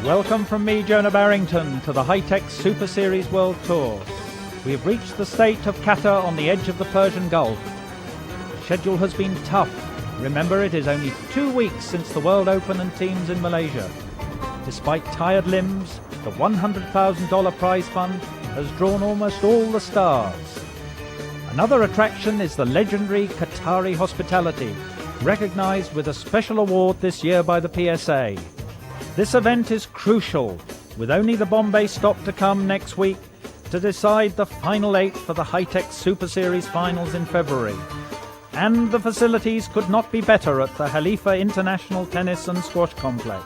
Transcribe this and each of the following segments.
Welcome from me, Jonah Barrington, to the High-Tech Super Series World Tour. We have reached the state of Qatar on the edge of the Persian Gulf. The schedule has been tough. Remember, it is only 2 weeks since the World Open and teams in Malaysia. Despite tired limbs, the $100,000 prize fund has drawn almost all the stars. Another attraction is the legendary Qatari hospitality, recognized with a special award this year by the PSA. This event is crucial, with only the Bombay stop to come next week to decide the final 8 for the High-Tech Super Series finals in February. And the facilities could not be better at the Khalifa International Tennis and Squash Complex.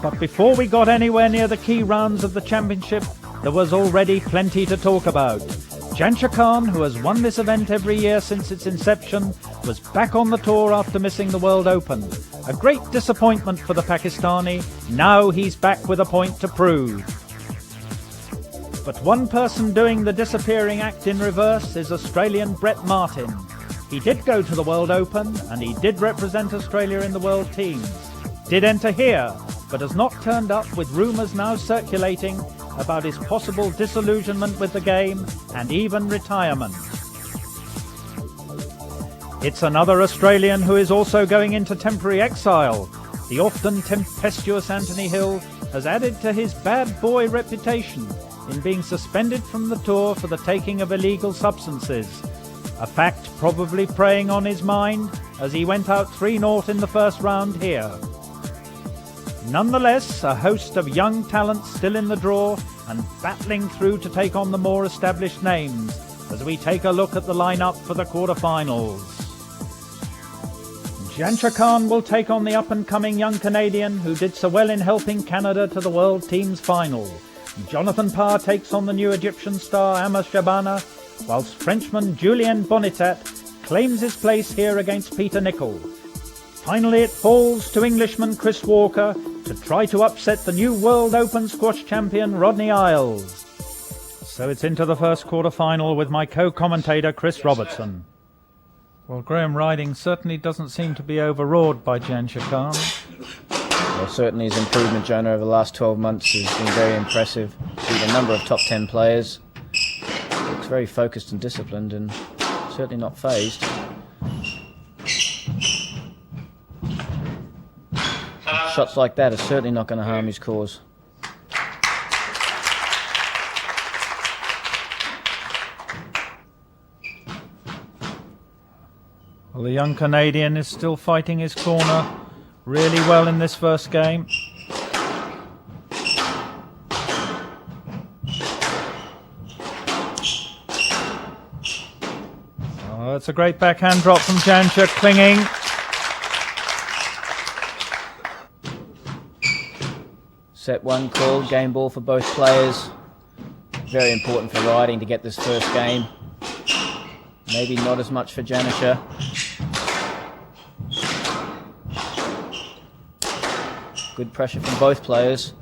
But before we got anywhere near the key rounds of the championship, there was already plenty to talk about. Jonathon, who has won this event every year since its inception, was back on the tour after missing the World Open. A great disappointment for the Pakistani. Now he's back with a point to prove. But one person doing the disappearing act in reverse is Australian Brett Martin. He did go to the World Open and he did represent Australia in the World Teams. Did enter here, but has not turned up, with rumours now circulating about his possible disillusionment with the game and even retirement. It's another Australian who is also going into temporary exile. The often tempestuous Anthony Hill has added to his bad boy reputation in being suspended from the tour for the taking of illegal substances, a fact probably preying on his mind as he went out 3-0 in the first round here. Nonetheless, a host of young talents still in the draw and battling through to take on the more established names as we take a look at the lineup for the quarterfinals. Jonathon will take on the up-and-coming young Canadian who did so well in helping Canada to the World Teams final. Jonathon Parr takes on the new Egyptian star Amr Shabana, whilst Frenchman Julien Bonitat claims his place here against Peter Nicol. Finally, it falls to Englishman Chris Walker to try to upset the new World Open squash champion Rodney Isles. So it's into the first quarter-final with my co-commentator Chris Robertson. Well, Graham Riding certainly doesn't seem to be overawed by Jonathon. Well, certainly his improvement, Jonah, over the last 12 months has been very impressive. Beat a number of top 10 players. Looks very focused and disciplined and certainly not phased. Shots like that are certainly not going to harm his cause. Well, the young Canadian is still fighting his corner really well in this first game. Oh, it's a great backhand drop from Jonathon, clinging. Set 1 called, game ball for both players. Very important for Riding to get this first game. Maybe not as much for Jonathon. Good pressure from both players.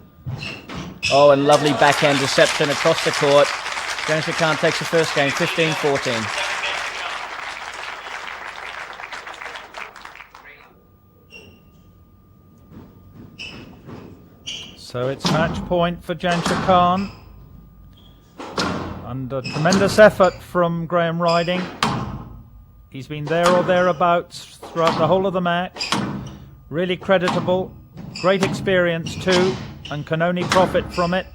Oh, and lovely backhand reception across the court. Jonathon takes the first game, 15-14. So it's match point for Jonathon. Under tremendous effort from Graham Riding. He's been there or thereabouts throughout the whole of the match. Really creditable. Great experience too, and can only profit from it.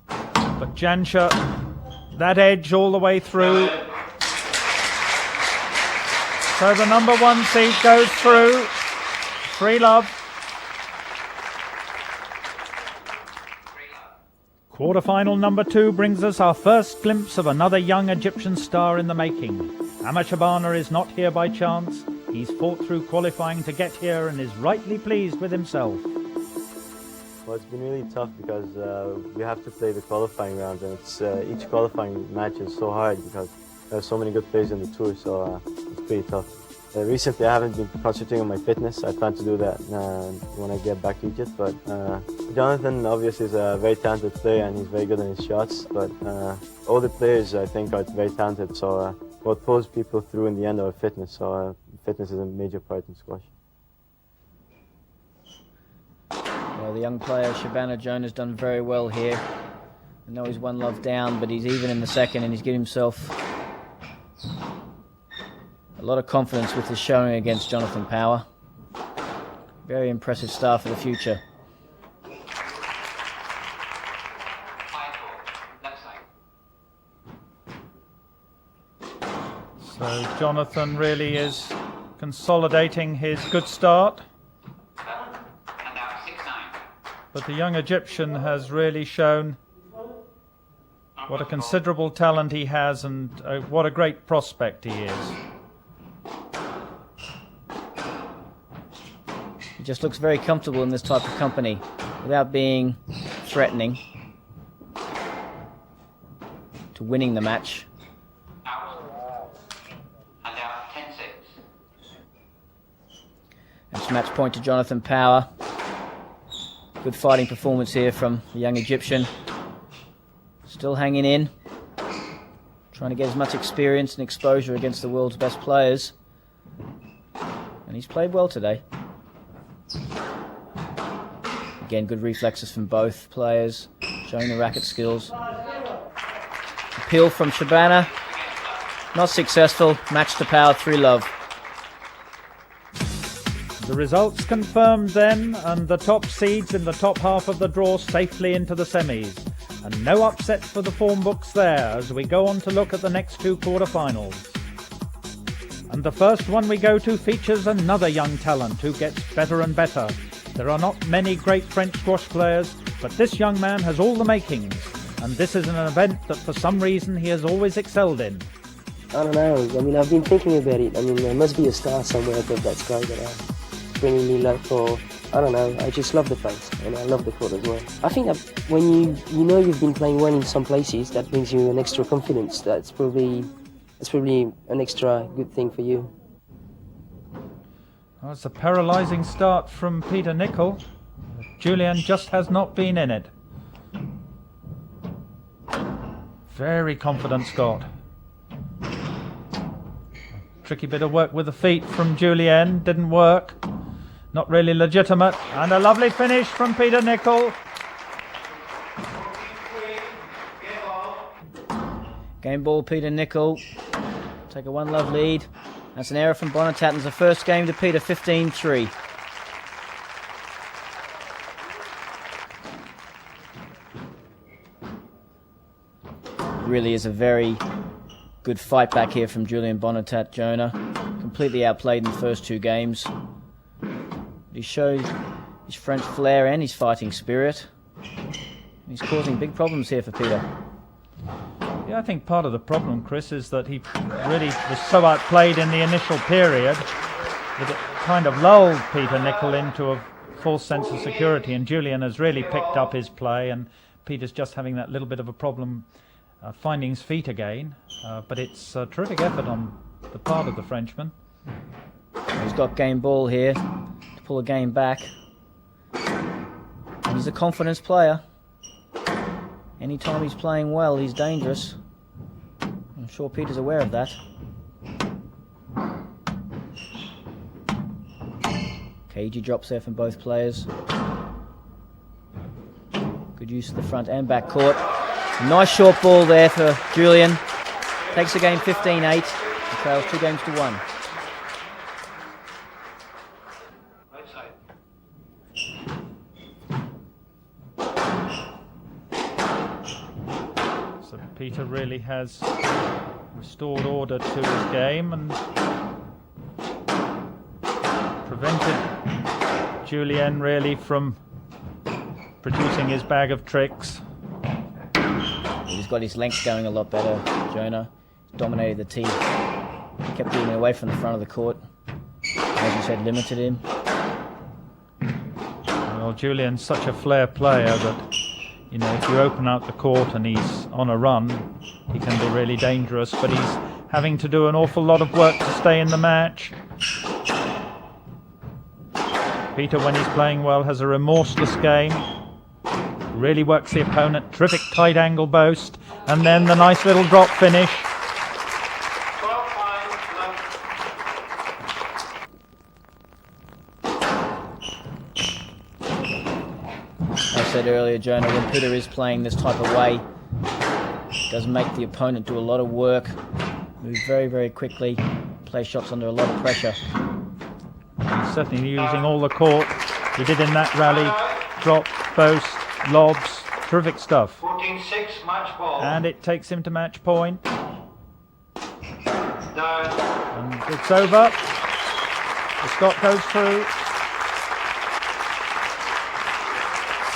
But Jonathon, that edge all the way through. So the number 1 seed goes through. 3-love. Quarterfinal number 2 brings us our first glimpse of another young Egyptian star in the making. Amr Shabana is not here by chance. He's fought through qualifying to get here and is rightly pleased with himself. Well, it's been really tough because we have to play the qualifying rounds, and it's each qualifying match is so hard because there are so many good players in the tour, so it's pretty tough. Recently I haven't been concentrating on my fitness. I plan to do that when I get back to Egypt, but Jonathon obviously is a very talented player and he's very good in his shots, but all the players I think are very talented, so what pulls people through in the end are fitness. So fitness is a major part in squash. Well, the young player Shabana Jonah has done very well here. I know he's 1 love down, but he's even in the second, and he's given himself a lot of confidence with his showing against Jonathon Power. Very impressive start for the future. So Jonathon really is consolidating his good start. But the young Egyptian has really shown what a considerable talent he has, and what a great prospect he is. He just looks very comfortable in this type of company without being threatening to winning the match. It's match point to Jonathon Power. Good fighting performance here from the young Egyptian. Still hanging in, trying to get as much experience and exposure against the world's best players. And he's played well today. Again, good reflexes from both players, showing the racket skills. Appeal from Shabana, not successful. Match to Power, 3-love. The results confirmed then, and the top seeds in the top half of the draw safely into the semis. And no upsets for the form books there as we go on to look at the next 2 quarter-finals. And the first one we go to features another young talent who gets better and better. There are not many great French squash players, but this young man has all the makings. And this is an event that for some reason he has always excelled in. I don't know. I mean, I've been thinking about it. I mean, there must be a star somewhere above that sky that bringing me luck, or I don't know. I just love the place and I love the court as well. I think that when you know you've been playing well in some places, that brings you an extra confidence. That's probably an extra good thing for you. Well, it's a paralysing start from Peter Nicol. Julien just has not been in it. Very confident Scot. Tricky bit of work with the feet from Julien, didn't work. Not really legitimate. And a lovely finish from Peter Nicol. Game ball, Peter Nicol. Take a 1-love lead. That's an error from Bonatat. It's the first game to Peter, 15-3. Really is a very good fight back here from Julien Bonatat Jonah. Completely outplayed in the first 2 games. He showed his French flair and his fighting spirit. He's causing big problems here for Peter. Yeah, I think part of the problem, Chris, is that he really was so outplayed in the initial period that it kind of lulled Peter Nicol into a false sense of security, and Julien has really picked up his play, and Peter's just having that little bit of a problem finding his feet again. But it's a terrific effort on the part of the Frenchman. He's got game ball here to pull a game back. And he's a confidence player. Anytime he's playing well, he's dangerous. I'm sure Peter's aware of that. Cagey drops there from both players. Good use of the front and back court. Nice short ball there for Julien. Takes the game 15-8 and trails 2-1. So Peter really has restored order to his game and prevented Julien really from producing his bag of tricks. He's got his length going a lot better, Jonah. Dominated the tee. Kept getting away from the front of the court. As you said, limited him. Well, Julien's such a flair player that, you know, if you open out the court and he's on a run, he can be really dangerous, but he's having to do an awful lot of work to stay in the match. Peter, when he's playing well, has a remorseless game. Really works the opponent. Terrific tight angle boast. And then the nice little drop finish. said earlier, Jonah, when Peter is playing this type of way, it does make the opponent do a lot of work, move very, very quickly, play shots under a lot of pressure. He's certainly using all the court he did in that rally. Drop, boast, lobs, terrific stuff. 14-6, match ball. And it takes him to match point. And it's over. The Scot goes through.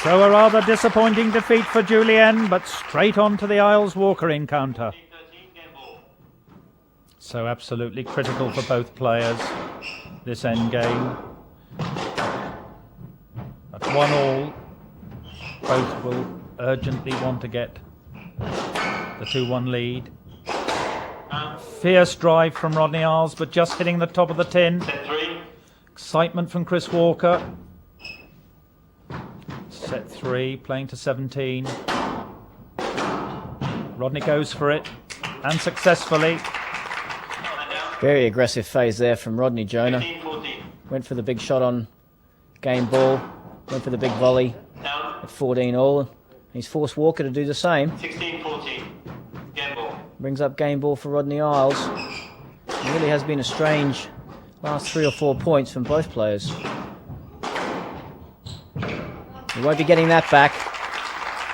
So a rather disappointing defeat for Julien, but straight on to the Isles Walker encounter. So absolutely critical for both players, this end game. At 1-1, both will urgently want to get the 2-1 lead. Fierce drive from Rodney Isles, but just hitting the top of the tin. Excitement from Chris Walker. Set 3, playing to 17. Rodney goes for it, and successfully. Very aggressive phase there from Rodney, Jonah. Went for the big shot on game ball, went for the big volley at 14 all. He's forced Walker to do the same. 16-14, game ball. Brings up game ball for Rodney Isles. It really has been a strange last 3 or 4 points from both players. He won't be getting that back.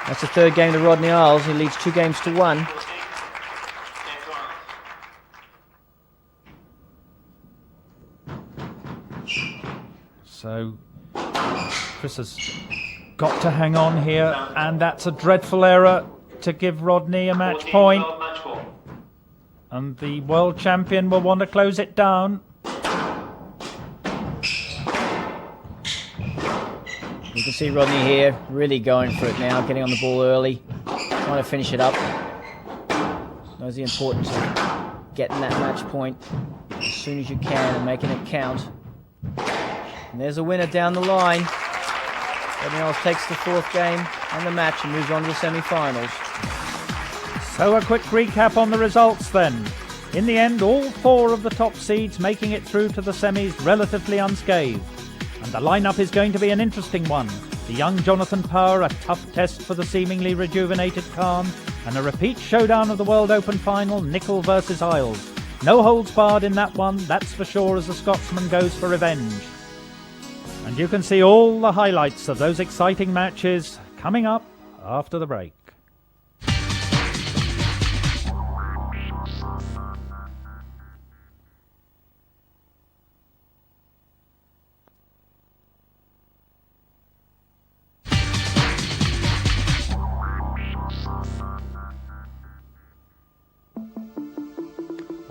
That's the third game to Rodney Isles. He leads 2 games to 1. So Chris has got to hang on here, and that's a dreadful error to give Rodney a match point. And the world champion will want to close it down. You can see Rodney here really going for it now, getting on the ball early, trying to finish it up. Knows the importance of getting that match point as soon as you can and making it count. And there's a winner down the line. Rodney Isles takes the 4th game and the match and moves on to the semi-finals. So a quick recap on the results then. In the end, all 4 of the top seeds making it through to the semis relatively unscathed. And the lineup is going to be an interesting one. The young Jonathon Power, a tough test for the seemingly rejuvenated Khan, and a repeat showdown of the World Open final, Nicol versus Isles. No holds barred in that one, that's for sure, as the Scotsman goes for revenge. And you can see all the highlights of those exciting matches coming up after the break.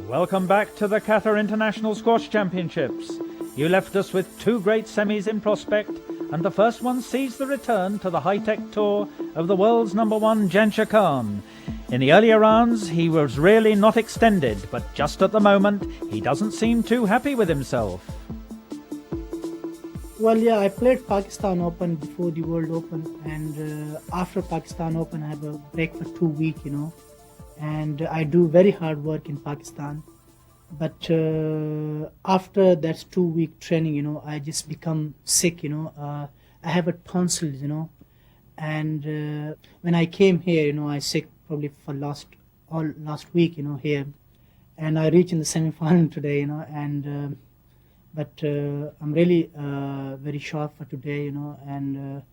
Welcome back to the Qatar International Squash Championships. You left us with 2 great semis in prospect, and the first one sees the return to the high-tech tour of the world's #1 Jansher Khan. In the earlier rounds, he was really not extended, but just at the moment, he doesn't seem too happy with himself. Well, yeah, I played Pakistan Open before the World Open, and after Pakistan Open, I have a break for 2 weeks, and I do very hard work in Pakistan. But after that 2-week training, I just become sick, I have a tonsil, and when I came here, I sick probably for last week, here, and I reached in the semi-final today, but I'm really very sharp for today, and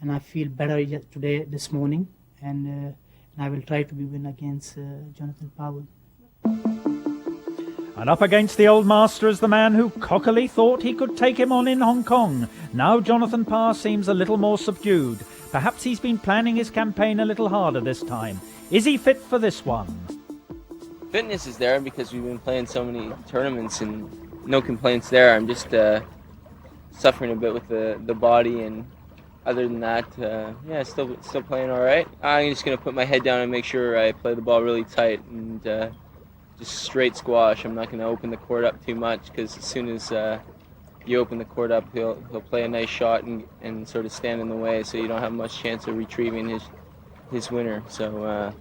I feel better today, this morning, and I will try to win against Jonathon Powell. And up against the old master is the man who cockily thought he could take him on in Hong Kong. Now Jonathon Parr seems a little more subdued. Perhaps he's been planning his campaign a little harder this time. Is he fit for this one? Fitness is there because we've been playing so many tournaments and no complaints there. I'm just suffering a bit with the body, and other than that, still playing all right. I'm just going to put my head down and make sure I play the ball really tight and just straight squash. I'm not going to open the court up too much, because as soon as you open the court up, he'll play a nice shot and sort of stand in the way, so you don't have much chance of retrieving his winner. So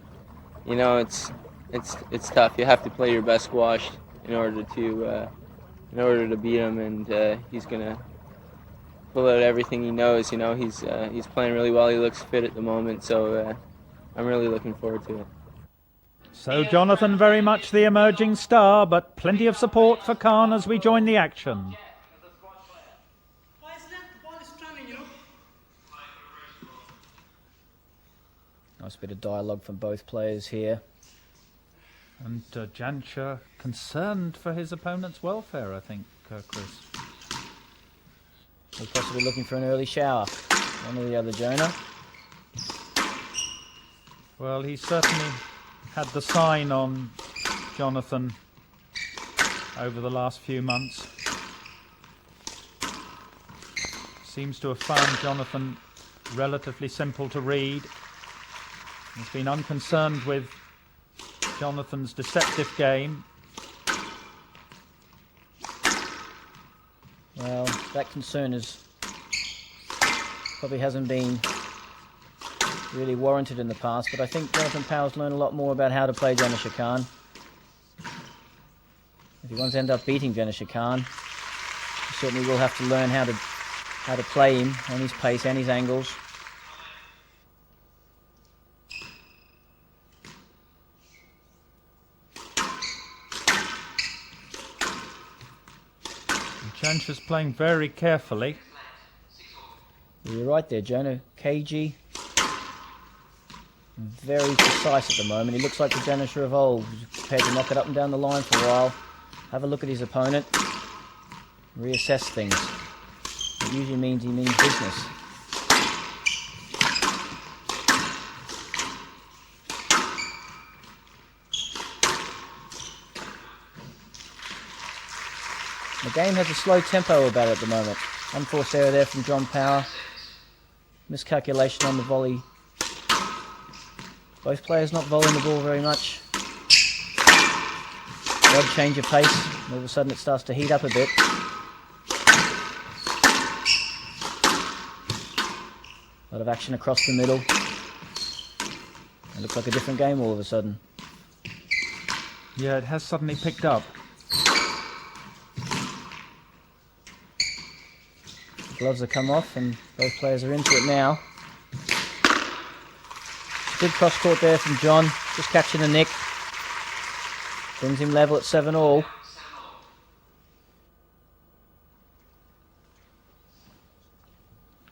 it's tough. You have to play your best squash in order to beat him, and he's gonna pull out everything he knows. You know, he's playing really well. He looks fit at the moment, so I'm really looking forward to it. So Jonathon very much the emerging star, but plenty of support for Khan as we join the action. Nice bit of dialogue from both players here. And Jansha concerned for his opponent's welfare, I think, Chris. Or possibly looking for an early shower. One or the other, Jonah. Well, he certainly had the sign on Jonathon over the last few months. Seems to have found Jonathon relatively simple to read. He's been unconcerned with Jonathon's deceptive game. Well, that concern probably hasn't been really warranted in the past, but I think Jonathon Power's learned a lot more about how to play Janisha Khan. If he wants to end up beating Janisha Khan, he certainly will have to learn how to play him and his pace and his angles. Jansha's playing very carefully. You're right there, Jonah. Cagey. Very precise at the moment. He looks like the Janisha of old. He's prepared to knock it up and down the line for a while. Have a look at his opponent. Reassess things. It usually means he means business. The game has a slow tempo about it at the moment. Unforced error there from John Power. Miscalculation on the volley. Both players not volleying the ball very much. Odd change of pace, and all of a sudden it starts to heat up a bit. A lot of action across the middle. It looks like a different game all of a sudden. Yeah, it has suddenly picked up. Gloves have come off and both players are into it now. Good cross court there from John, just catching the nick. Brings him level at 7-all.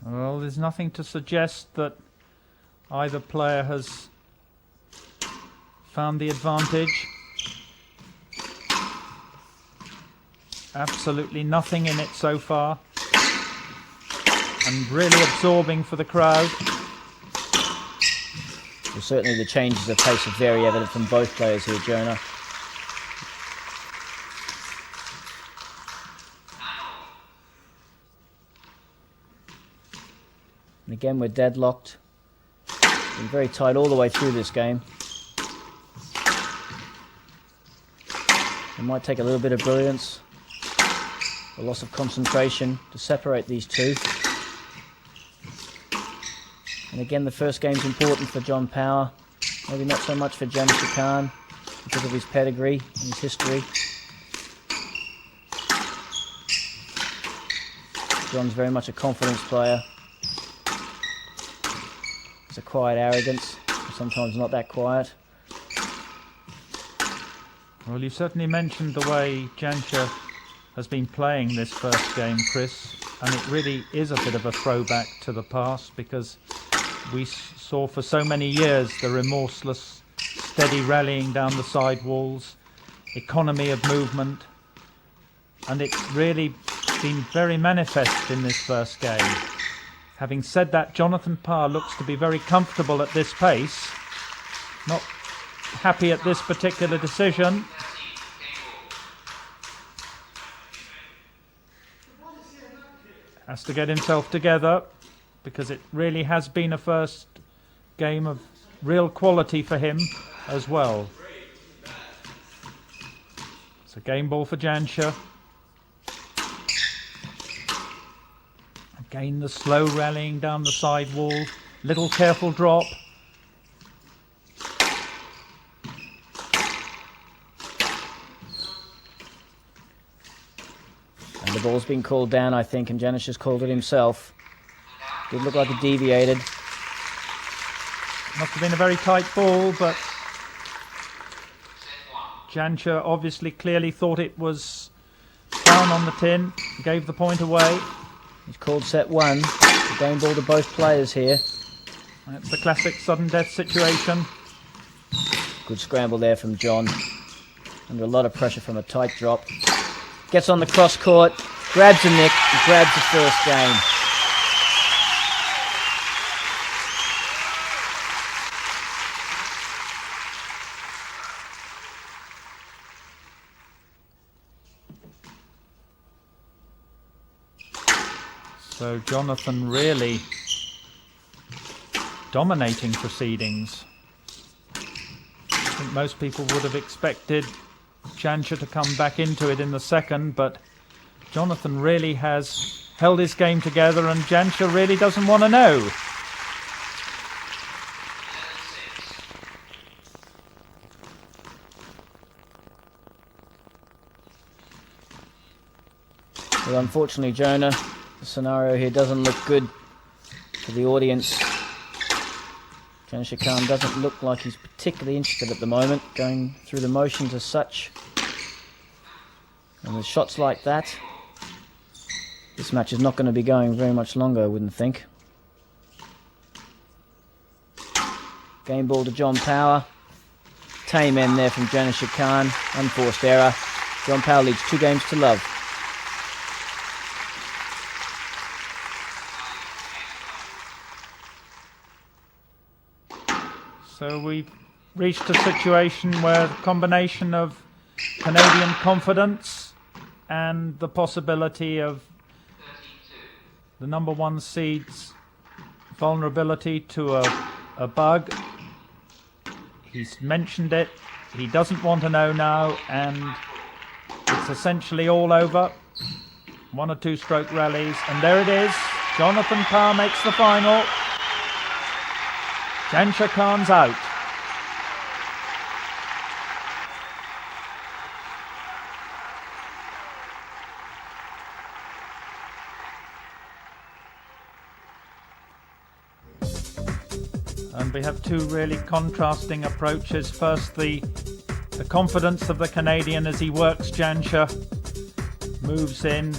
Well, there's nothing to suggest that either player has found the advantage. Absolutely nothing in it so far. And really absorbing for the crowd. Well, certainly the changes of pace are very evident from both players here, Jonah. And again, we're deadlocked. Been very tight all the way through this game. It might take a little bit of brilliance, a loss of concentration to separate these two. And again, the first game's important for John Power. Maybe not so much for Janisha Khan because of his pedigree and his history. John's very much a confidence player. It's a quiet arrogance, sometimes not that quiet. Well, you certainly mentioned the way Jansha has been playing this first game, Chris, and it really is a bit of a throwback to the past because we saw for so many years the remorseless, steady rallying down the side walls, economy of movement, and it's really been very manifest in this first game. Having said that, Jonathon Power looks to be very comfortable at this pace, not happy at this particular decision. Has to get himself together because it really has been a first game of real quality for him as well. It's a game ball for Jansha. Again, the slow rallying down the side wall, little careful drop. And The ball's been called down, I think, and Janish has called it himself. Did look like it deviated. Must have been a very tight ball, but Janša obviously clearly thought it was down on the tin, gave the point away. He's called set one. The game ball to both players here. That's the classic sudden death situation. Good scramble there from John. Under a lot of pressure from a tight drop. Gets on the cross court, grabs a nick, and grabs the first game. So Jonathon really dominating proceedings. I think most people would have expected Janša to come back into it in the second, but Jonathon really has held his game together, and Janša really doesn't want to know. Well, unfortunately, Jonah, the scenario here doesn't look good for the audience. Janša Khan doesn't look like he's particularly interested at the moment, going through the motions as such. And with shots like that, this match is not going to be going very much longer, I wouldn't think. Game ball to John Power. Tame end there from Janša Khan. Unforced error. John Power leads 2-0. So we've reached a situation where the combination of Canadian confidence and the possibility of the number one seed's vulnerability to a bug. He's mentioned it. He doesn't want to know now, and it's essentially all over. 1 or 2 stroke rallies, and there it is. Jonathon Parr makes the final. Janša Khan's out. And we have 2 really contrasting approaches. First, the confidence of the Canadian as he works Janša. Moves in.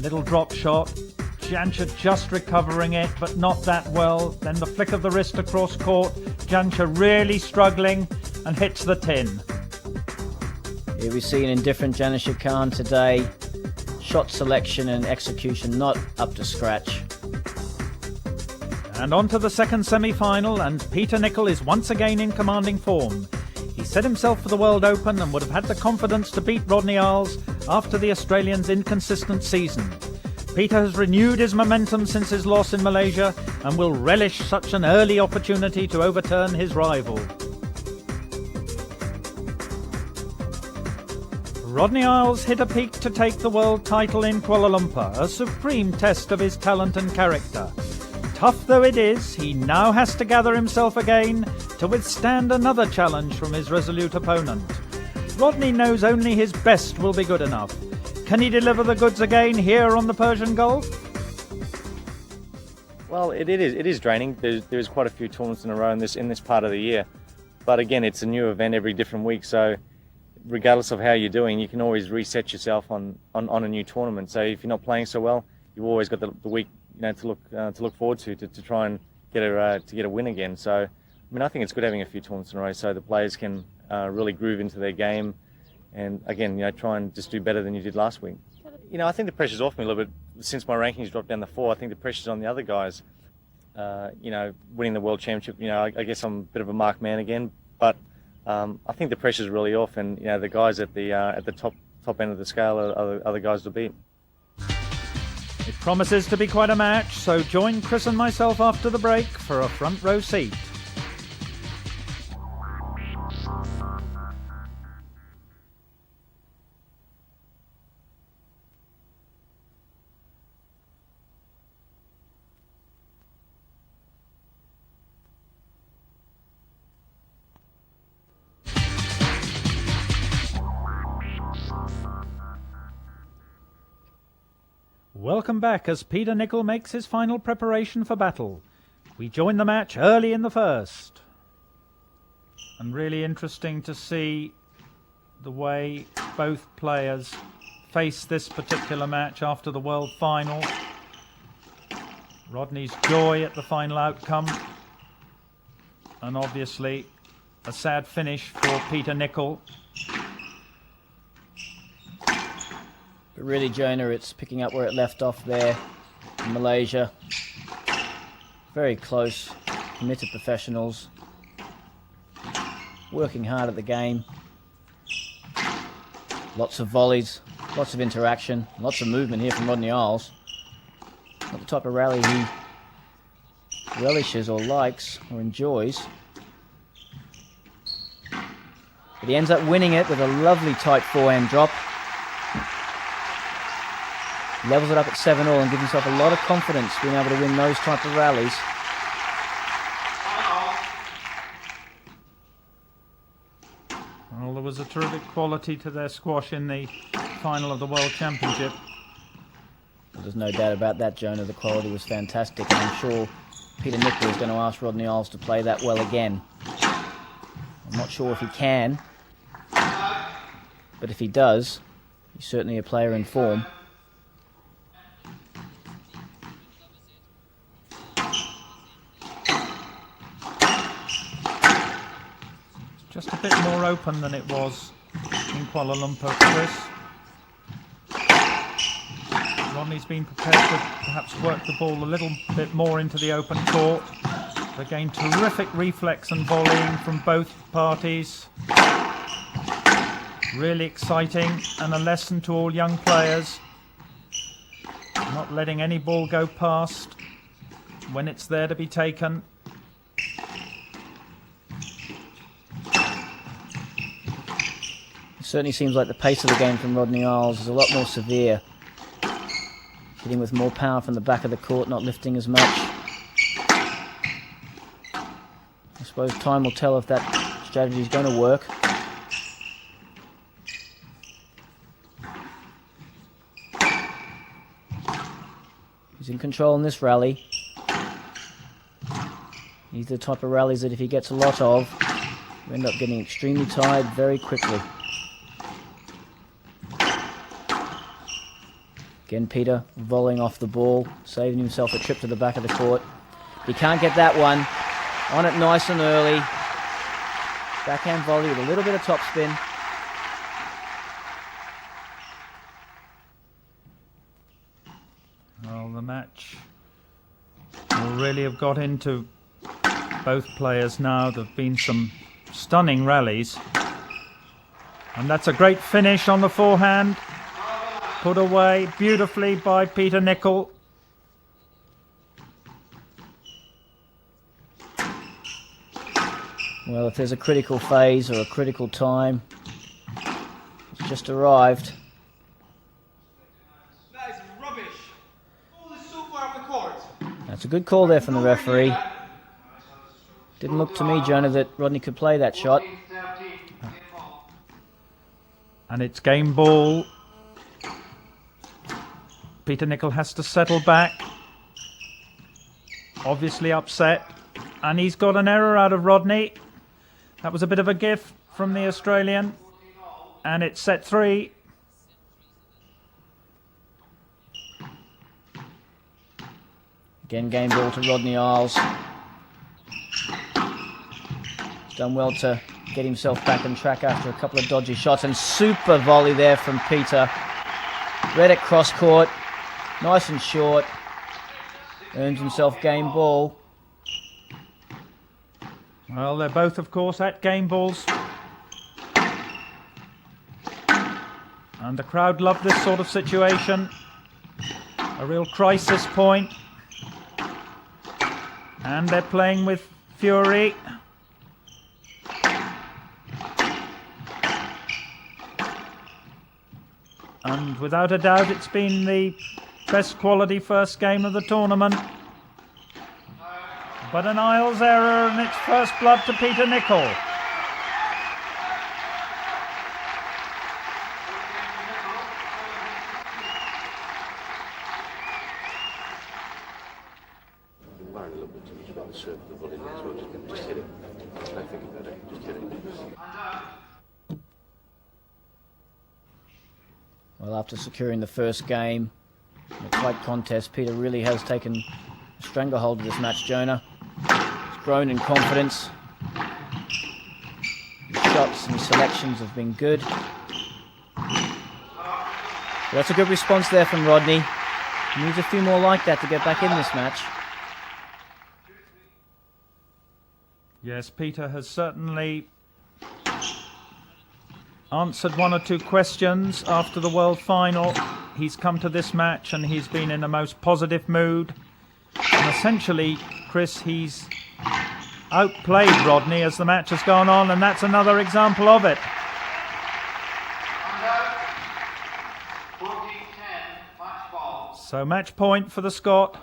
Little drop shot. Janša just recovering it, but not that well. Then the flick of the wrist across court. Janša really struggling and hits the tin. Here we see an indifferent Janša Khan today. Shot selection and execution not up to scratch. And on to the second semi-final, and Peter Nicol is once again in commanding form. He set himself for the World Open and would have had the confidence to beat Rodney Isles after the Australian's inconsistent season. Peter has renewed his momentum since his loss in Malaysia and will relish such an early opportunity to overturn his rival. Rodney Isles hit a peak to take the world title in Kuala Lumpur, a supreme test of his talent and character. Tough though it is, he now has to gather himself again to withstand another challenge from his resolute opponent. Rodney knows only his best will be good enough. Can he deliver the goods again here on the Persian Gulf? Well, it is draining. There's quite a few tournaments in a row in this part of the year. But again, it's a new event every different week, so regardless of how you're doing, you can always reset yourself on a new tournament. So if you're not playing so well, you've always got the week to look forward to try and get a win again. So I mean, I think it's good having a few tournaments in a row so the players can really groove into their game. And again, try and just do better than you did last week. I think the pressure's off me a little bit since my rankings dropped down to 4. I think the pressure's on the other guys. Winning the world championship. I guess I'm a bit of a marked man again, but I think the pressure's really off, and the guys at the top end of the scale are the guys to beat. It promises to be quite a match, so join Chris and myself after the break for a front row seat. Welcome back as Peter Nicol makes his final preparation for battle. We join the match early in the first. And really interesting to see the way both players face this particular match after the World Final. Rodney's joy at the final outcome, and obviously a sad finish for Peter Nicol. But really, Jonah, it's picking up where it left off there in Malaysia. Very close, committed professionals, working hard at the game. Lots of volleys, lots of interaction, lots of movement here from Rodney Isles. Not the type of rally he relishes or likes or enjoys. But he ends up winning it with a lovely tight forehand drop. Levels it up at 7-all and gives himself a lot of confidence being able to win those type of rallies. Well, there was a terrific quality to their squash in the final of the World Championship. Well, there's no doubt about that, Jonah. The quality was fantastic, and I'm sure Peter Nicol is going to ask Rodney Isles to play that well again. I'm not sure if he can, but if he does, he's certainly a player in form. Just a bit more open than it was in Kuala Lumpur, Chris. Rodney's been prepared to perhaps work the ball a little bit more into the open court. Again, terrific reflex and volleying from both parties. Really exciting, and a lesson to all young players. Not letting any ball go past when it's there to be taken. It certainly seems like the pace of the game from Rodney Isles is a lot more severe. Hitting with more power from the back of the court, not lifting as much. I suppose time will tell if that strategy is going to work. He's in control in this rally. These are the type of rallies that if he gets a lot of, you end up getting extremely tired very quickly. Again, Peter volleying off the ball, saving himself a trip to the back of the court. He can't get that one. On it nice and early. Backhand volley with a little bit of topspin. Well, the match will really have got into both players now. There have been some stunning rallies. And that's a great finish on the forehand. Put away beautifully by Peter Nicol. Well, if there's a critical phase or a critical time, it's just arrived. That is rubbish. Ball is so far up the court. That's a good call there from the referee. Didn't look to me, Jonah, that Rodney could play that shot. And it's game ball. Peter Nicol has to settle back. Obviously upset. And he's got an error out of Rodney. That was a bit of a gift from the Australian. And it's set 3. Again, game ball to Rodney Isles. Done well to get himself back on track after a couple of dodgy shots. And super volley there from Peter. Read it cross court. Nice and short. Earns himself game ball. Well, they're both, of course, at game balls. And the crowd love this sort of situation. A real crisis point. And they're playing with fury. And without a doubt, it's been the best quality first game of the tournament. But an Isles error, and it's first blood to Peter Nicol. You'd rather serve the volley as well, just hit it. Don't think about it, just hit it. Well, after securing the first game, in a tight contest, Peter really has taken a stranglehold of this match, Jonah. He's grown in confidence. His shots and selections have been good. But that's a good response there from Rodney. He needs a few more like that to get back in this match. Yes, Peter has certainly answered one or two questions after the World Final. He's come to this match and he's been in a most positive mood. And essentially, Chris, he's outplayed Rodney as the match has gone on, and that's another example of it. 14-10, match ball. So match point for the Scot.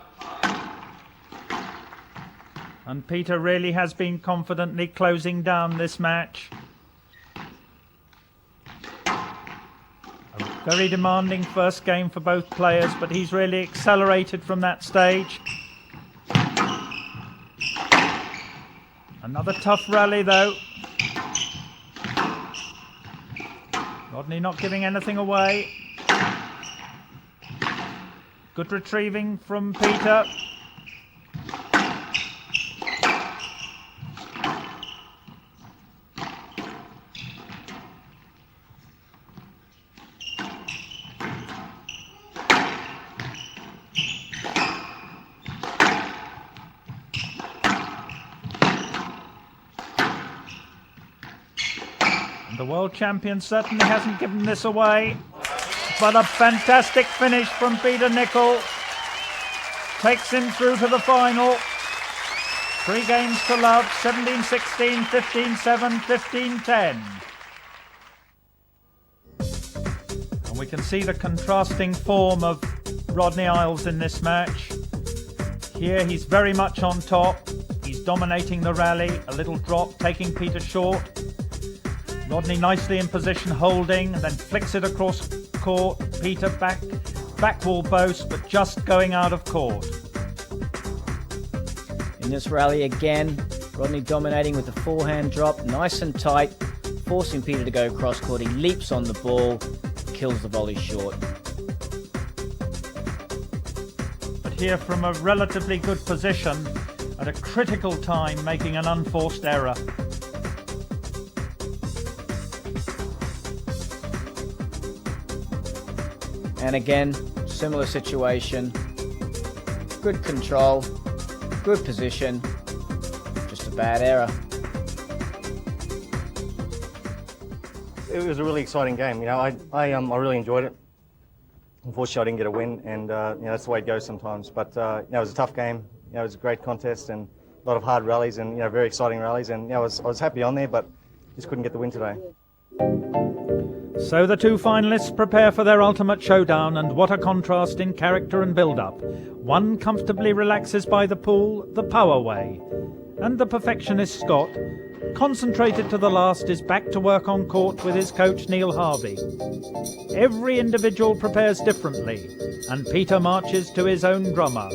And Peter really has been confidently closing down this match. A very demanding first game for both players, but he's really accelerated from that stage. Another tough rally though. Rodney not giving anything away. Good retrieving from Peter. The world champion certainly hasn't given this away, but a fantastic finish from Peter Nicol takes him through to the final. 3 games to love, 17-16, 15-7, 15-10. And we can see the contrasting form of Rodney Isles in this match. Here he's very much on top. He's dominating the rally, a little drop, taking Peter short. Rodney nicely in position, holding, and then flicks it across court. Peter back wall boast, but just going out of court. In this rally again, Rodney dominating with the forehand drop, nice and tight, forcing Peter to go cross court. He leaps on the ball, kills the volley short. But here from a relatively good position, at a critical time, making an unforced error. And again, similar situation. Good control, good position, just a bad error. It was a really exciting game. You know, I really enjoyed it. Unfortunately, I didn't get a win, and that's the way it goes sometimes. But it was a tough game. It was a great contest and a lot of hard rallies and very exciting rallies. And I was happy on there, but just couldn't get the win today. So the 2 finalists prepare for their ultimate showdown, and what a contrast in character and build-up. One comfortably relaxes by the pool, the power way. And the perfectionist Scot, concentrated to the last, is back to work on court with his coach Neil Harvey. Every individual prepares differently, and Peter marches to his own drummer.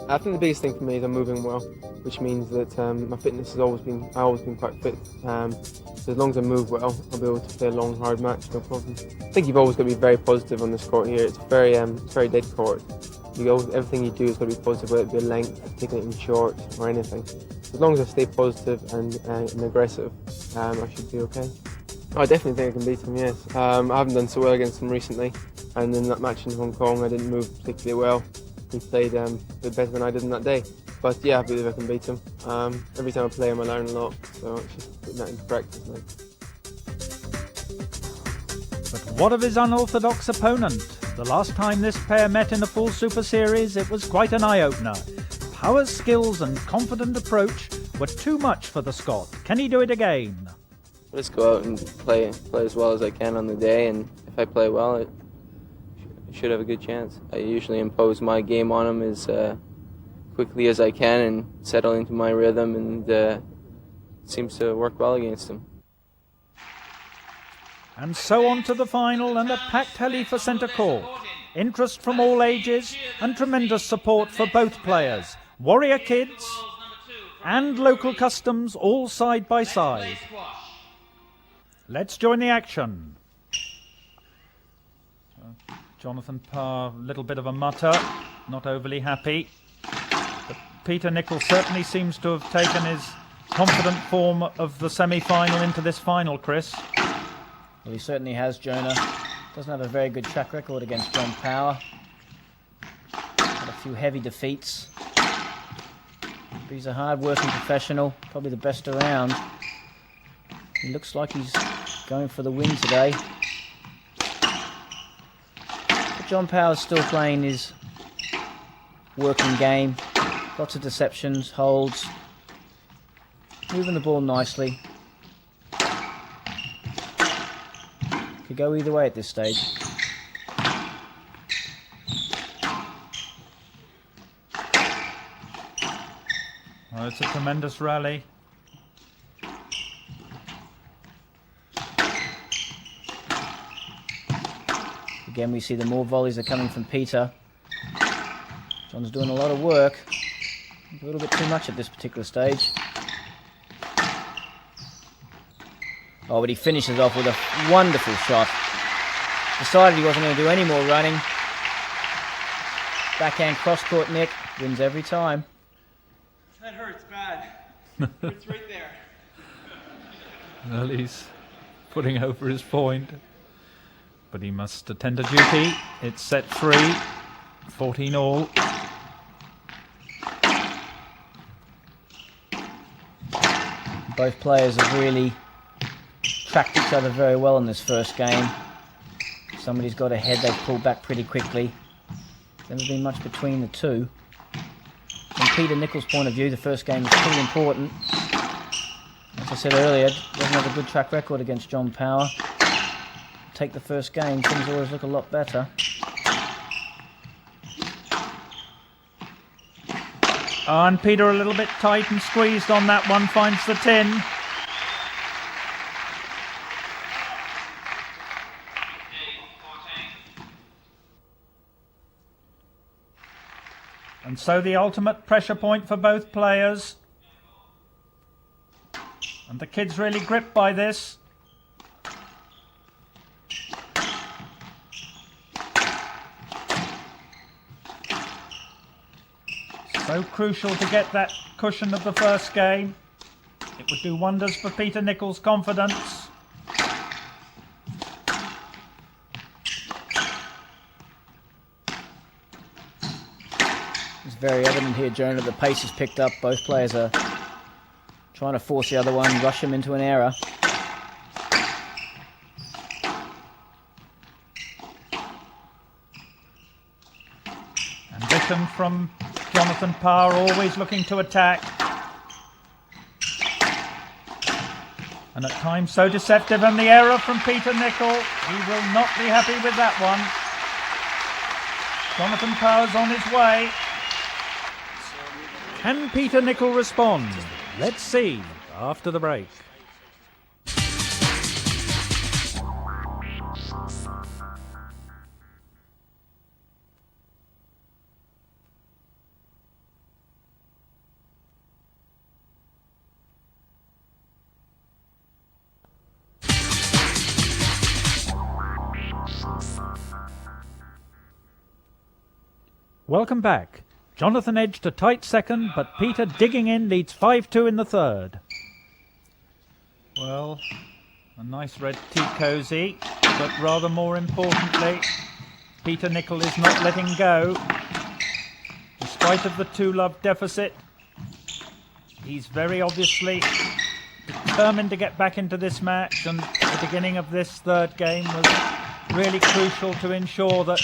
I think the biggest thing for me is I'm moving well, which means that my fitness has always been quite fit. So as long as I move well, I'll be able to play a long, hard match, no problem. I think you've always got to be very positive on this court here. It's very dead court. Everything you do has got to be positive, whether it be length, taking it in short, or anything. So as long as I stay positive and aggressive, I should be okay. I definitely think I can beat him, yes. I haven't done so well against him recently, and in that match in Hong Kong I didn't move particularly well. He played a bit better than I did in that day. But yeah, I believe I can beat him. Every time I play him I learn a lot, so it's just putting that into practice now. But what of his unorthodox opponent? The last time this pair met in a full Super Series, it was quite an eye-opener. Power, skills and confident approach were too much for the Scot. Can he do it again? I'll just go out and play as well as I can on the day, and if I play well, I should have a good chance. I usually impose my game on him as quickly as I can and settle into my rhythm, and it seems to work well against him. And so on to the final, and a packed heli for centre court. interest from all ages, and tremendous support for both players. Warrior kids and local customs all side by side. Let's join the action. Jonathon Parr, a little bit of a mutter, not overly happy. But Peter Nicol certainly seems to have taken his confident form of the semi-final into this final, Chris. Well, he certainly has, Jonah. Doesn't have a very good track record against John Power. Had a few heavy defeats. But he's a hard-working professional, probably the best around. He looks like he's going for the win today. But John Power's still playing his working game. Lots of deceptions, holds. Moving the ball nicely. Could go either way at this stage. Well, it's a tremendous rally. Again, we see the more volleys are coming from Peter. John's doing a lot of work. A little bit too much at this particular stage. Oh, but he finishes off with a wonderful shot. Decided he wasn't going to do any more running. Backhand cross-court Nick. Wins every time. That hurts bad. It's right there. Well, he's putting over his point. But he must attend to duty. It's set 3, 14 all. Both players have really tracked each other very well in this first game. Somebody's got ahead, they've pulled back pretty quickly. There hasn't been much between the two. From Peter Nicol's point of view, the first game is pretty important. As I said earlier, doesn't have a good track record against John Power. Take the first game, things always look a lot better. Oh, and Peter a little bit tight and squeezed on that one, finds the tin. And so the ultimate pressure point for both players. And the kids really gripped by this. So crucial to get that cushion of the first game. It would do wonders for Peter Nicol's confidence. It's very evident here, Jonah, the pace is picked up. Both players are trying to force the other one, rush him into an error. Ambition from Jonathon Parr, always looking to attack. And at times so deceptive, and the error from Peter Nicol. He will not be happy with that one. Jonathon Parr's on his way. Can Peter Nicol respond? Let's see after the break. Welcome back. Jonathon edged a tight second, but Peter digging in leads 5-2 in the third. Well, a nice red tea cosy, but rather more importantly, Peter Nicol is not letting go. Despite of the 2-love deficit, he's very obviously determined to get back into this match, and the beginning of this third game was really crucial to ensure that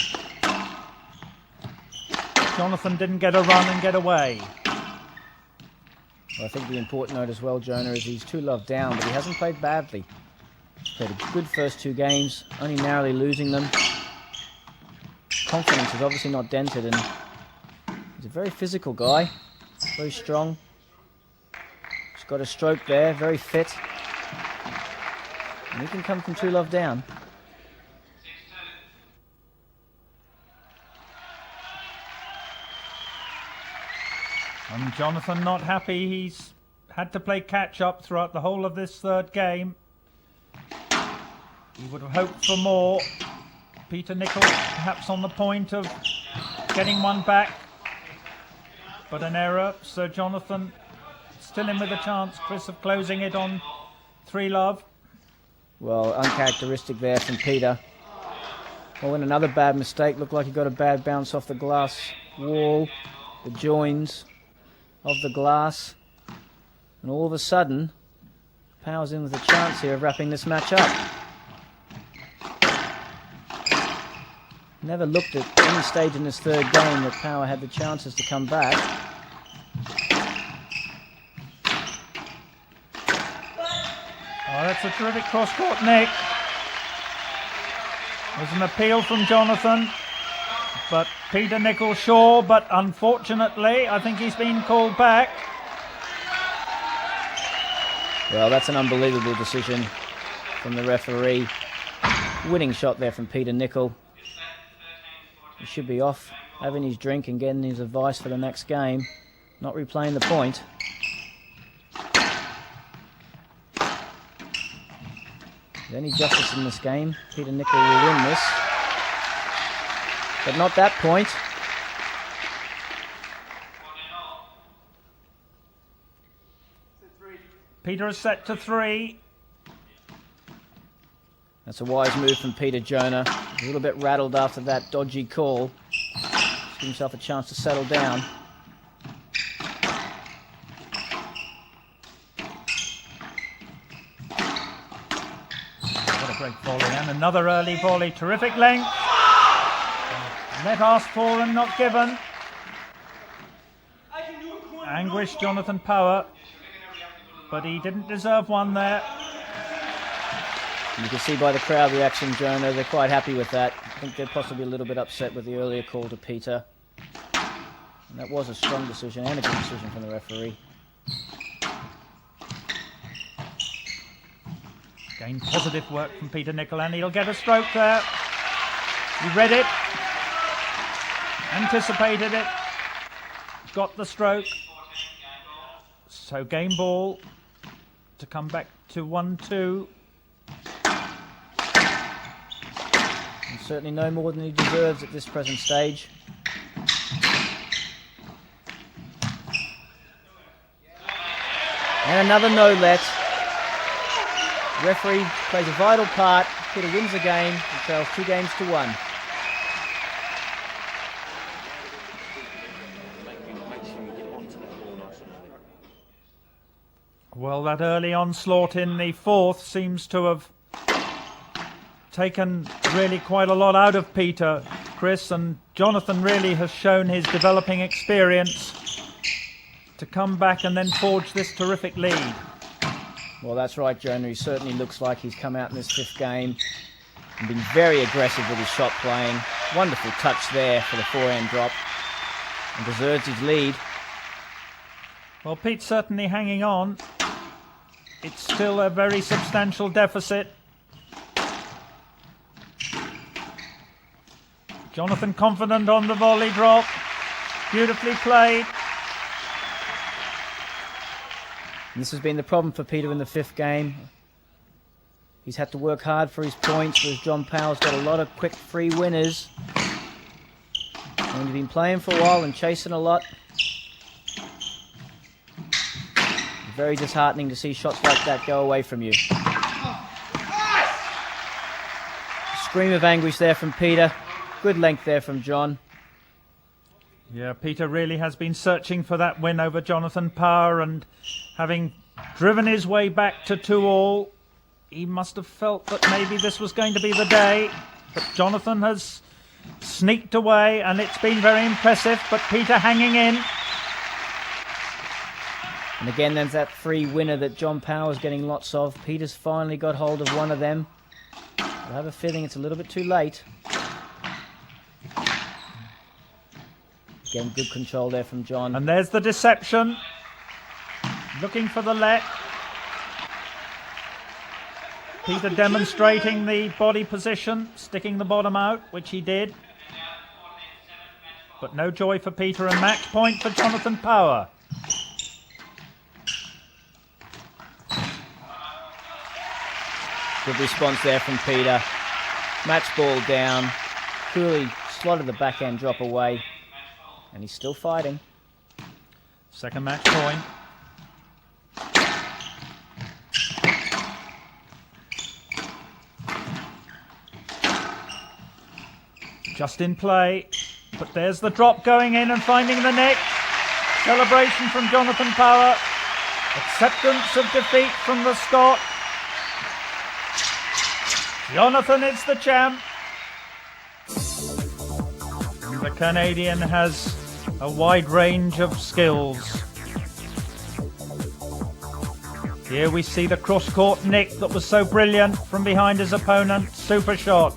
Jonathon didn't get a run and get away. Well, I think the important note as well, Jonah, is he's 2-love down, but he hasn't played badly. He's played a good first 2 games, only narrowly losing them. Confidence is obviously not dented, and he's a very physical guy, very strong. He's got a stroke there, very fit. And he can come from 2-love down. And Jonathon not happy. He's had to play catch-up throughout the whole of this third game. He would have hoped for more. Peter Nicol perhaps on the point of getting one back. But an error. So Jonathon still in with a chance, Chris, of closing it on 3-love. Well, uncharacteristic there from Peter. Oh, and another bad mistake. Looked like he got a bad bounce off the glass wall, the joins of the glass. And all of a sudden, Power's in with a chance here of wrapping this match up. Never looked at any stage in this third game that Power had the chances to come back. Oh, that's a terrific cross-court nick. There's an appeal from Jonathon, but Peter Nicol sure, but unfortunately, I think he's been called back. Well, that's an unbelievable decision from the referee. Winning shot there from Peter Nicol. He should be off, having his drink and getting his advice for the next game, not replaying the point. Is any justice in this game? Peter Nicol will win this. But not that point. Peter is set to 3. That's a wise move from Peter Jonah. A little bit rattled after that dodgy call. Just give himself a chance to settle down. What a great volley, and another early volley. Terrific length. Net asked for and not given. Anguished Jonathon Power, but he didn't deserve one there. You can see by the crowd reaction, Jonah, they're quite happy with that. I think they're possibly a little bit upset with the earlier call to Peter. And that was a strong decision and a good decision from the referee. Again, positive work from Peter Nicol, and he'll get a stroke there. He read it, anticipated it, got the stroke. So game ball to come back to 1-2. And certainly no more than he deserves at this present stage. And another no-let. Referee plays a vital part. Peter wins the game and trails 2-1. Well, that early onslaught in the fourth seems to have taken really quite a lot out of Peter, Chris, and Jonathon really has shown his developing experience to come back and then forge this terrific lead. Well, that's right, Jonah. He certainly looks like he's come out in this fifth game and been very aggressive with his shot playing. Wonderful touch there for the forehand drop and deserves his lead. Well, Pete's certainly hanging on. It's still a very substantial deficit. Jonathon confident on the volley drop. Beautifully played. And this has been the problem for Peter in the fifth game. He's had to work hard for his points, whereas John Power's got a lot of quick free winners. And when you've been playing for a while and chasing a lot, it's very disheartening to see shots like that go away from you. Scream of anguish there from Peter. Good length there from John. Yeah, Peter really has been searching for that win over Jonathon Power, and having driven his way back to 2-all, he must have felt that maybe this was going to be the day. But Jonathon has sneaked away, and it's been very impressive, but Peter hanging in. And again, there's that free winner that John Power's getting lots of. Peter's finally got hold of one of them. I have a feeling it's a little bit too late. Again, good control there from John. And there's the deception. Looking for the let. Peter demonstrating the body position, sticking the bottom out, which he did. But no joy for Peter, and match point for Jonathon Power. Good response there from Peter. Match ball down. Cooley slotted the backhand drop away. And he's still fighting. Second match point. Just in play, but there's the drop going in and finding the net. Celebration from Jonathon Power. Acceptance of defeat from the Scot. Jonathon is the champ. And the Canadian has a wide range of skills. Here we see the cross-court nick that was so brilliant from behind his opponent. Super shot.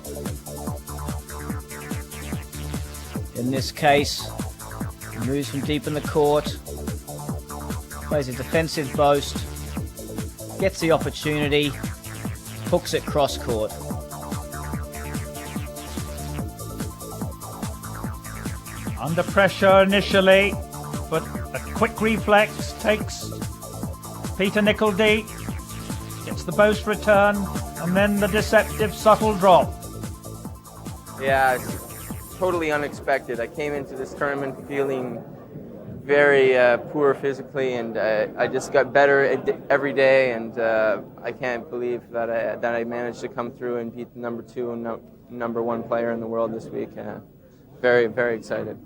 In this case, he moves from deep in the court, plays a defensive boast, gets the opportunity, hooks it cross-court. Under pressure initially, but a quick reflex takes Peter Nicol deep, gets the boast return, and then the deceptive subtle drop. Yeah, it's totally unexpected. I came into this tournament feeling very poor physically, and I just got better every day, and I can't believe that I managed to come through and beat the number 2 and number 1 player in the world this week. Very, very excited.